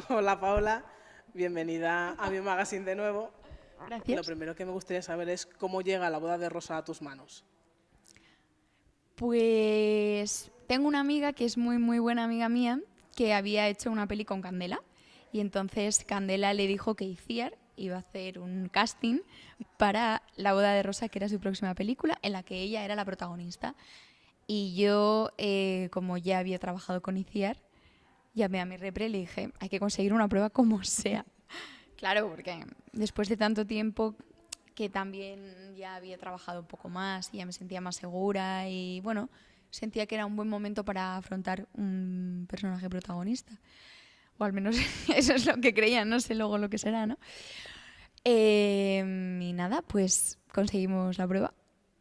Hola Paula, bienvenida a mi magazine de nuevo. Lo Gracias. primero que me gustaría saber es cómo llega la boda de Rosa a tus manos. Pues tengo una amiga que es muy, muy buena amiga mía que había hecho una peli con Candela y entonces Candela le dijo que Itziar iba a hacer un casting para La boda de Rosa, que era su próxima película, en la que ella era la protagonista. Y yo, como ya había trabajado con Itziar, llamé a mi repre y le dije, hay que conseguir una prueba como sea. Claro, porque después de tanto tiempo que también ya había trabajado un poco más y ya me sentía más segura y bueno, sentía que era un buen momento para afrontar un personaje protagonista. O al menos eso es lo que creía, no sé luego lo que será, ¿no? Y nada, pues conseguimos la prueba.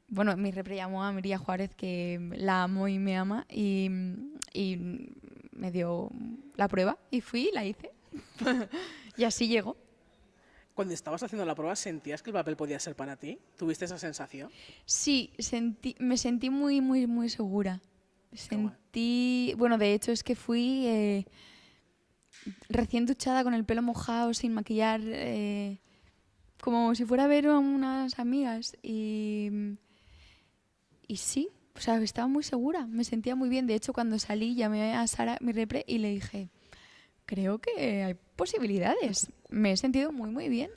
Bueno, mi repre llamó a Miria Juárez, que la amo y me ama, y me dio la prueba y fui y la hice. Y así llegó. Cuando estabas haciendo la prueba, ¿sentías que el papel podía ser para ti? ¿Tuviste esa sensación? Sí, me sentí muy, muy, muy segura. Qué guay. Sentí, bueno, de hecho es que fui recién duchada con el pelo mojado, sin maquillar, como si fuera a ver a unas amigas y sí, o sea, estaba muy segura, me sentía muy bien. De hecho, cuando salí llamé a Sara, mi repre, y le dije, creo que hay posibilidades. Me he sentido muy, muy bien.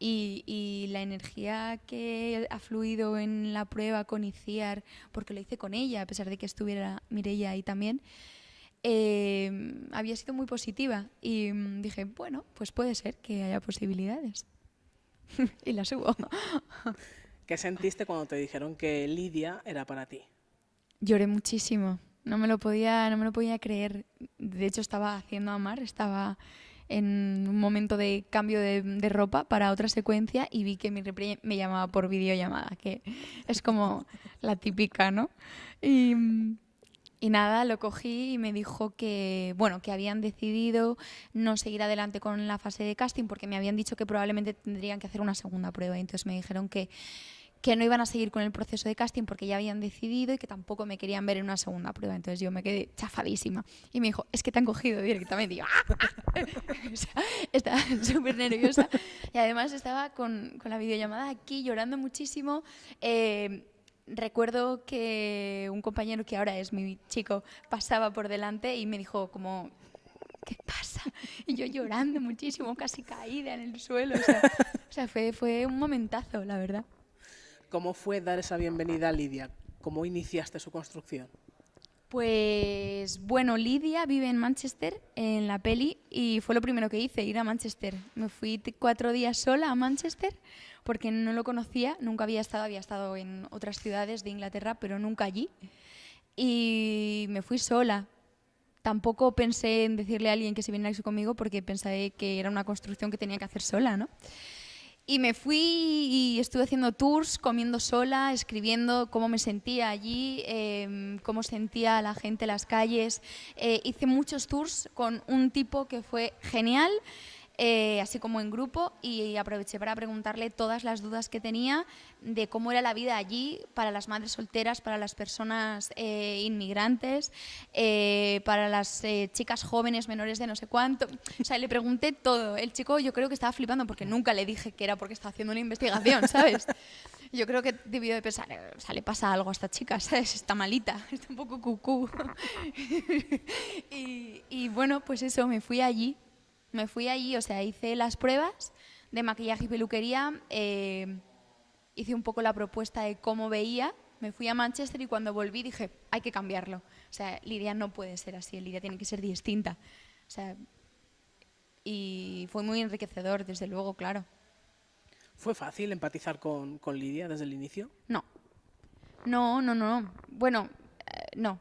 Y la energía que ha fluido en la prueba con Iciar, porque lo hice con ella, a pesar de que estuviera Mireia ahí también, había sido muy positiva. Y dije, bueno, pues puede ser que haya posibilidades. Y las hubo. ¿Qué sentiste cuando te dijeron que Lidia era para ti? Lloré muchísimo. No me lo podía creer. De hecho, estaba haciendo Amar, estaba en un momento de cambio de ropa para otra secuencia y vi que mi repre me llamaba por videollamada, que es como la típica, ¿no? Y, y nada, lo cogí y me dijo que, bueno, que habían decidido no seguir adelante con la fase de casting porque me habían dicho que probablemente tendrían que hacer una segunda prueba. Y entonces me dijeron que no iban a seguir con el proceso de casting porque ya habían decidido y que tampoco me querían ver en una segunda prueba. Entonces yo me quedé chafadísima. Y me dijo, es que te han cogido directamente. Y yo, ¡ah! O sea, estaba súper nerviosa. Y además estaba con la videollamada aquí llorando muchísimo. Recuerdo que un compañero que ahora es mi chico pasaba por delante y me dijo como, ¿qué pasa? Y yo llorando muchísimo, casi caída en el suelo. O sea fue un momentazo, la verdad. ¿Cómo fue dar esa bienvenida a Lidia? ¿Cómo iniciaste su construcción? Pues bueno, Lidia vive en Manchester en la peli y fue lo primero que hice, ir a Manchester. Me fui 4 días sola a Manchester porque no lo conocía, nunca había estado en otras ciudades de Inglaterra, pero nunca allí. Y me fui sola. Tampoco pensé en decirle a alguien que se viniera conmigo porque pensé que era una construcción que tenía que hacer sola, ¿no? Y me fui y estuve haciendo tours, comiendo sola, escribiendo cómo me sentía allí, cómo sentía a la gente en las calles. Hice muchos tours con un tipo que fue genial, así como en grupo, y aproveché para preguntarle todas las dudas que tenía de cómo era la vida allí para las madres solteras, para las personas inmigrantes, para las chicas jóvenes menores de no sé cuánto. O sea, le pregunté todo. El chico yo creo que estaba flipando porque nunca le dije que era porque estaba haciendo una investigación, ¿sabes? Yo creo que debió de pensar, o sea, le pasa algo a esta chica, ¿sabes? Está malita, está un poco cucú. Y bueno, pues eso, me fui allí. Me fui allí, o sea, hice las pruebas de maquillaje y peluquería, hice un poco la propuesta de cómo veía, me fui a Manchester y cuando volví dije, hay que cambiarlo. O sea, Lidia no puede ser así, Lidia tiene que ser distinta. O sea, y fue muy enriquecedor, desde luego, claro. ¿Fue fácil empatizar con Lidia desde el inicio? No, no, no, no. Bueno, no,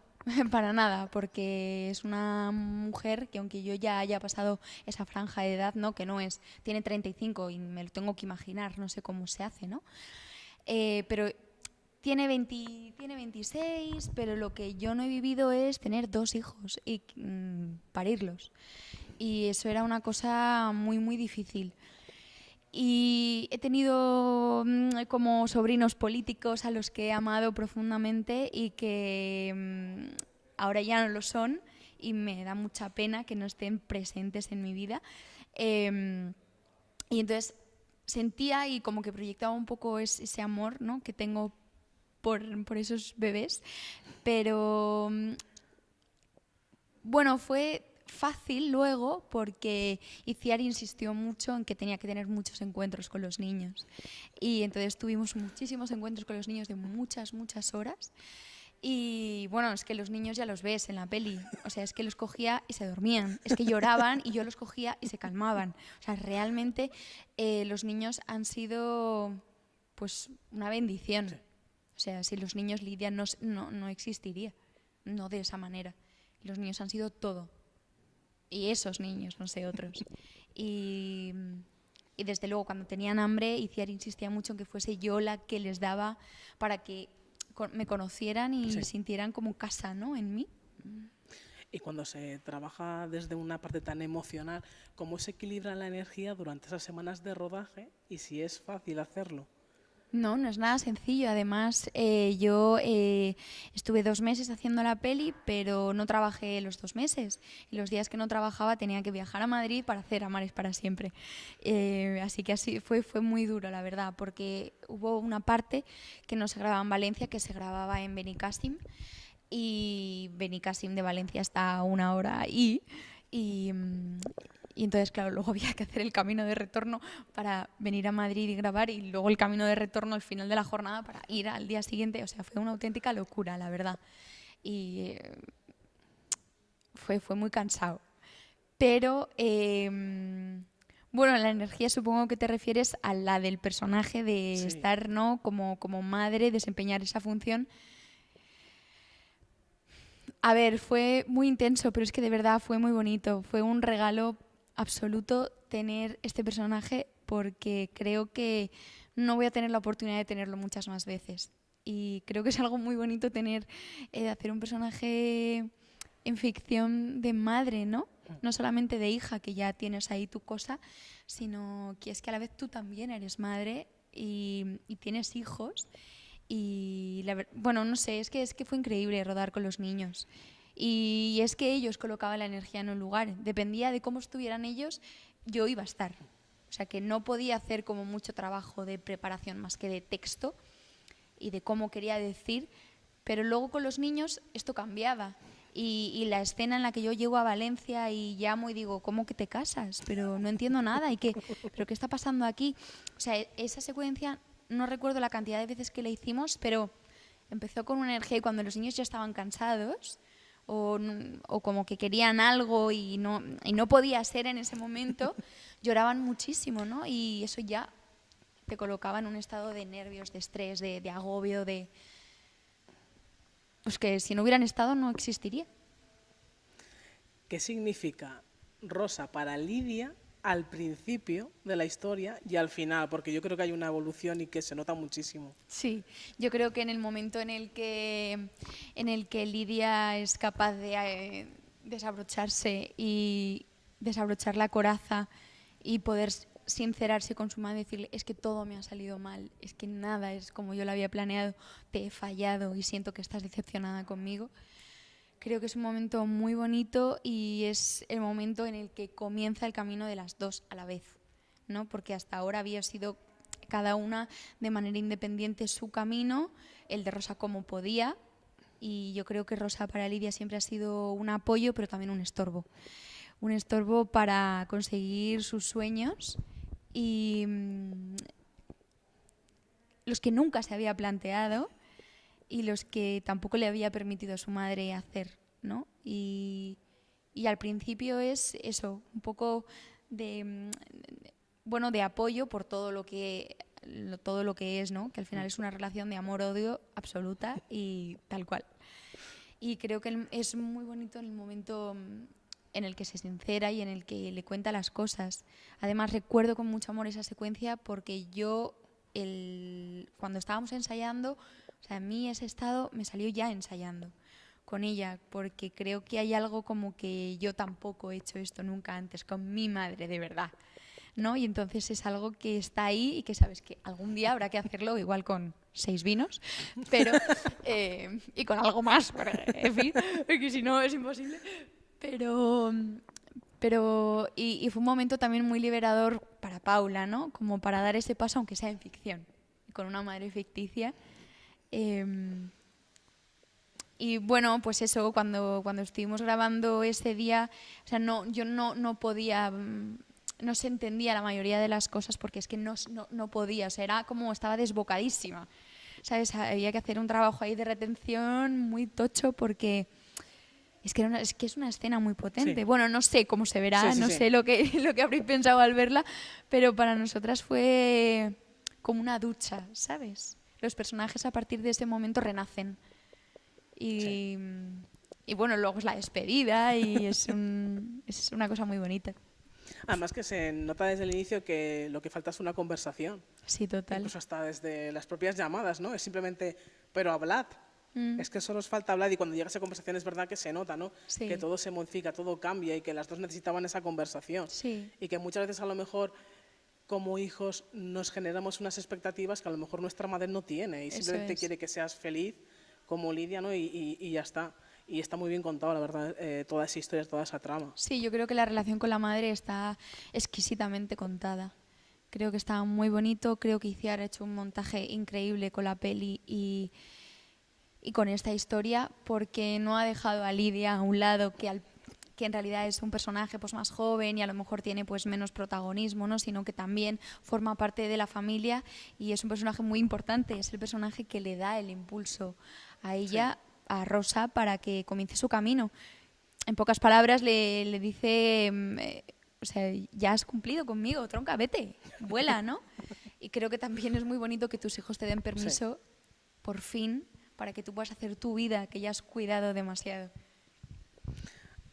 para nada, porque es una mujer que aunque yo ya haya pasado esa franja de edad, ¿no? Que no es, tiene 35 y me lo tengo que imaginar, no sé cómo se hace, ¿no? Pero tiene 26, pero lo que yo no he vivido es tener 2 hijos y parirlos. Y eso era una cosa muy, muy difícil. Y he tenido como sobrinos políticos a los que he amado profundamente y que ahora ya no lo son y me da mucha pena que no estén presentes en mi vida. Y entonces sentía y como que proyectaba un poco ese amor, ¿no?, que tengo por esos bebés, pero bueno, fue fácil luego porque Itziar insistió mucho en que tenía que tener muchos encuentros con los niños, y entonces tuvimos muchísimos encuentros con los niños de muchas horas. Y bueno, es que los niños ya los ves en la peli, o sea, es que los cogía y se dormían, es que lloraban y yo los cogía y se calmaban. O sea, realmente los niños han sido pues una bendición. Sí. O sea, si los niños, Lidia no existiría, no de esa manera. Los niños han sido todo. Y esos niños, no sé, otros. Y desde luego, cuando tenían hambre, Itziar insistía mucho en que fuese yo la que les daba para que me conocieran y Sí. sintieran como casa, ¿no?, en mí. Y cuando se trabaja desde una parte tan emocional, ¿cómo se equilibra la energía durante esas semanas de rodaje y si es fácil hacerlo? No, no es nada sencillo. Además, yo estuve 2 meses haciendo la peli, pero no trabajé los 2 meses. Y los días que no trabajaba tenía que viajar a Madrid para hacer Amares para siempre. Así que así fue muy duro, la verdad, porque hubo una parte que no se grababa en Valencia, que se grababa en Benicàssim. Y Benicàssim de Valencia está a 1 hora y entonces, claro, luego había que hacer el camino de retorno para venir a Madrid y grabar, y luego el camino de retorno al final de la jornada para ir al día siguiente. O sea, fue una auténtica locura, la verdad. Y fue muy cansado. Pero, bueno, la energía supongo que te refieres a la del personaje, de Sí. estar, ¿no?, como madre, desempeñar esa función. A ver, fue muy intenso, pero es que de verdad fue muy bonito. Fue un regalo absoluto tener este personaje, porque creo que no voy a tener la oportunidad de tenerlo muchas más veces. Y creo que es algo muy bonito tener, hacer un personaje en ficción de madre, ¿no? No solamente de hija, que ya tienes ahí tu cosa, sino que es que a la vez tú también eres madre y tienes hijos. Y bueno, no sé, es que fue increíble rodar con los niños. Y es que ellos colocaban la energía en un lugar. Dependía de cómo estuvieran ellos, yo iba a estar. O sea, que no podía hacer como mucho trabajo de preparación más que de texto y de cómo quería decir. Pero luego con los niños esto cambiaba. Y la escena en la que yo llego a Valencia y llamo y digo, ¿cómo que te casas? Pero no entiendo nada. ¿Pero qué está pasando aquí? O sea, esa secuencia, no recuerdo la cantidad de veces que la hicimos, pero empezó con una energía, y cuando los niños ya estaban cansados o como que querían algo y no podía ser en ese momento, lloraban muchísimo, ¿no? Y eso ya te colocaba en un estado de nervios, de estrés, de agobio, pues que si no hubieran estado no existiría. ¿Qué significa Rosa para Lidia al principio de la historia y al final? Porque yo creo que hay una evolución y que se nota muchísimo. Sí, yo creo que en el momento en el que Lidia es capaz de desabrocharse y desabrochar la coraza y poder sincerarse con su madre y decirle, es que todo me ha salido mal, es que nada es como yo lo había planeado, te he fallado y siento que estás decepcionada conmigo. Creo que es un momento muy bonito y es el momento en el que comienza el camino de las dos a la vez, ¿no? Porque hasta ahora había sido cada una de manera independiente su camino, el de Rosa como podía, y yo creo que Rosa para Lidia siempre ha sido un apoyo, pero también un estorbo para conseguir sus sueños y los que nunca se había planteado y los que tampoco le había permitido a su madre hacer, ¿no? Y al principio es eso, un poco de apoyo por todo lo que es, ¿no? Que al final es una relación de amor-odio absoluta y tal cual. Y creo que es muy bonito en el momento en el que se sincera y en el que le cuenta las cosas. Además, recuerdo con mucho amor esa secuencia porque yo, cuando estábamos ensayando, o sea, a mí ese estado me salió ya ensayando con ella, porque creo que hay algo como que yo tampoco he hecho esto nunca antes con mi madre, de verdad, ¿no? Y entonces es algo que está ahí y que sabes que algún día habrá que hacerlo, igual con 6 vinos, pero y con algo más, en fin, porque si no es imposible. Pero, y fue un momento también muy liberador para Paula, ¿no? Como para dar ese paso, aunque sea en ficción, con una madre ficticia. Y bueno, pues eso, cuando estuvimos grabando ese día, o sea, yo no podía, no se entendía la mayoría de las cosas porque es que no podía, o sea, era como estaba desbocadísima, ¿sabes? Había que hacer un trabajo ahí de retención muy tocho porque es que es una escena muy potente. Sí. Bueno, no sé cómo se verá, Sí. sé lo que habréis pensado al verla, pero para nosotras fue como una ducha, ¿sabes? Los personajes a partir de ese momento renacen. Y bueno, luego es la despedida y es una cosa muy bonita. Además que se nota desde el inicio que lo que falta es una conversación. Sí, total. Incluso hasta desde las propias llamadas, ¿no? Es simplemente, pero hablad. Es que solo os falta hablar y cuando llega esa conversación es verdad que se nota, ¿no? Sí. Que todo se modifica, todo cambia y que las dos necesitaban esa conversación. Sí. Y que muchas veces a lo mejor como hijos nos generamos unas expectativas que a lo mejor nuestra madre no tiene y simplemente quiere que seas feliz como Lidia, ¿no? Y ya está. Y está muy bien contado, la verdad, toda esa historia, toda esa trama. Sí, yo creo que la relación con la madre está exquisitamente contada. Creo que está muy bonito, creo que Itziar ha hecho un montaje increíble con la peli y con esta historia porque no ha dejado a Lidia a un lado que en realidad es un personaje pues más joven y a lo mejor tiene pues menos protagonismo, ¿no? Sino que también forma parte de la familia y es un personaje muy importante, es el personaje que le da el impulso a ella, a Rosa, para que comience su camino. En pocas palabras le dice, o sea, ya has cumplido conmigo, tronca, vete, vuela, ¿no? Y creo que también es muy bonito que tus hijos te den permiso, por fin, para que tú puedas hacer tu vida, que ya has cuidado demasiado.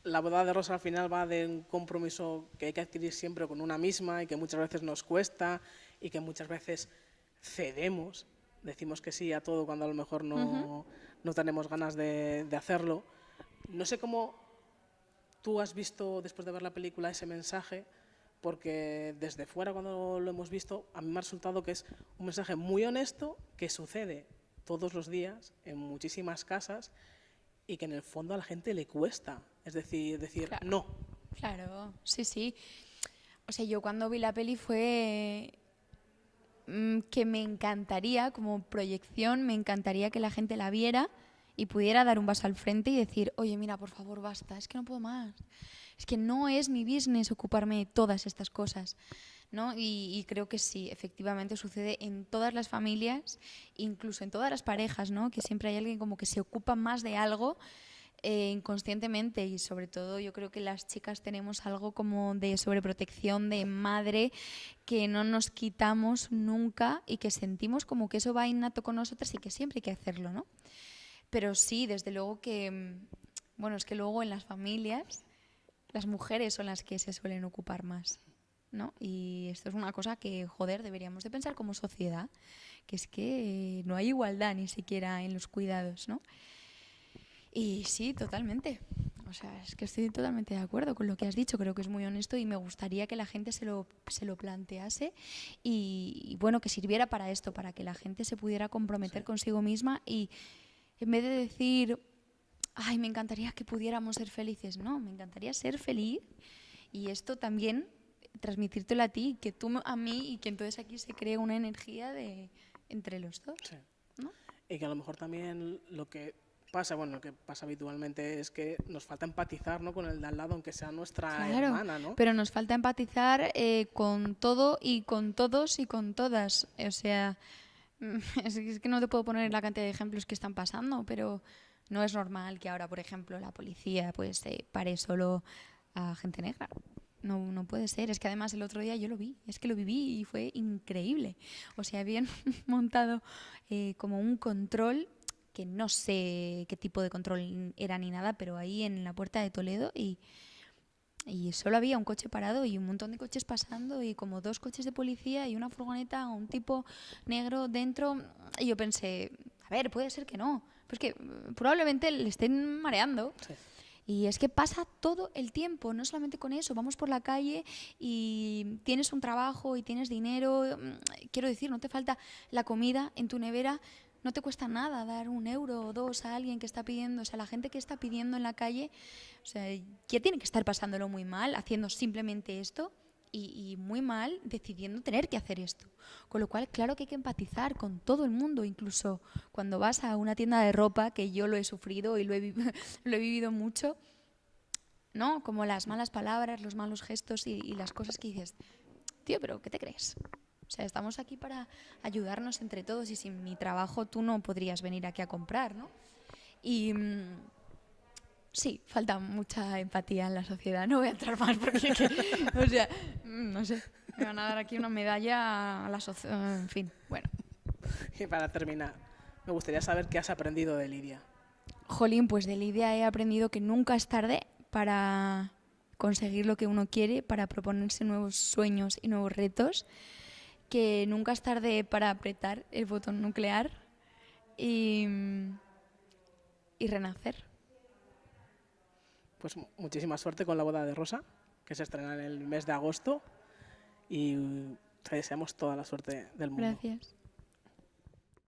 La boda de Rosa al final va de un compromiso que hay que adquirir siempre con una misma y que muchas veces nos cuesta y que muchas veces cedemos, decimos que sí a todo cuando a lo mejor no tenemos ganas de hacerlo. No sé cómo tú has visto después de ver la película ese mensaje, porque desde fuera cuando lo hemos visto a mí me ha resultado que es un mensaje muy honesto que sucede todos los días en muchísimas casas y que en el fondo a la gente le cuesta, es decir, Claro. no. Claro, sí. O sea, yo cuando vi la peli fue que me encantaría, como proyección, me encantaría que la gente la viera y pudiera dar un paso al frente y decir, oye, mira, por favor, basta, es que no puedo más. Es que no es mi business ocuparme de todas estas cosas, ¿no? Y creo que sí, efectivamente sucede en todas las familias, incluso en todas las parejas, ¿no? Que siempre hay alguien como que se ocupa más de algo inconscientemente y sobre todo yo creo que las chicas tenemos algo como de sobreprotección de madre que no nos quitamos nunca y que sentimos como que eso va innato con nosotras y que siempre hay que hacerlo, ¿no? Pero sí, desde luego que, bueno, es que luego en las familias las mujeres son las que se suelen ocupar más, ¿no? Y esto es una cosa que, joder, deberíamos de pensar como sociedad, que es que no hay igualdad ni siquiera en los cuidados, ¿no? Y sí, totalmente. O sea, es que estoy totalmente de acuerdo con lo que has dicho. Creo que es muy honesto y me gustaría que la gente se lo plantease y bueno, que sirviera para esto, para que la gente se pudiera comprometer consigo misma y en vez de decir, ay, me encantaría que pudiéramos ser felices. No, me encantaría ser feliz y esto también transmitírtelo a ti, que tú a mí y que entonces aquí se cree una energía entre los dos. Sí. ¿No? Y que a lo mejor también lo que pasa, bueno, lo que pasa habitualmente es que nos falta empatizar, ¿no? Con el de al lado, aunque sea nuestra hermana, ¿no? Pero nos falta empatizar con todo y con todos y con todas. O sea, es que no te puedo poner la cantidad de ejemplos que están pasando, pero no es normal que ahora, por ejemplo, la policía pues pare solo a gente negra. No puede ser. Es que además el otro día yo lo vi, es que lo viví y fue increíble. O sea, habían montado como un control que no sé qué tipo de control era ni nada, pero ahí en la puerta de Toledo y solo había un coche parado y un montón de coches pasando y como 2 coches de policía y una furgoneta, un tipo negro dentro. Y yo pensé, a ver, puede ser que no, pues que probablemente le estén mareando. Sí. Y es que pasa todo el tiempo, no solamente con eso, vamos por la calle y tienes un trabajo y tienes dinero, quiero decir, no te falta la comida en tu nevera, No te cuesta nada dar 1 euro o 2 a alguien que está pidiendo. O sea, la gente que está pidiendo en la calle, o sea, que tiene que estar pasándolo muy mal haciendo simplemente esto y muy mal decidiendo tener que hacer esto. Con lo cual, claro que hay que empatizar con todo el mundo, incluso cuando vas a una tienda de ropa, que yo lo he sufrido y lo he vivido mucho, ¿no? Como las malas palabras, los malos gestos y las cosas que dices, tío, pero ¿qué te crees? O sea, estamos aquí para ayudarnos entre todos y sin mi trabajo tú no podrías venir aquí a comprar, ¿no? Y sí, falta mucha empatía en la sociedad. No voy a entrar más porque, o sea, no sé, me van a dar aquí una medalla a la sociedad, en fin, bueno. Y para terminar, me gustaría saber qué has aprendido de Lidia. Jolín, pues de Lidia he aprendido que nunca es tarde para conseguir lo que uno quiere, para proponerse nuevos sueños y nuevos retos, que nunca es tarde para apretar el botón nuclear y renacer. Pues muchísima suerte con la boda de Rosa, que se estrena en el mes de agosto, y te deseamos toda la suerte del mundo. Gracias.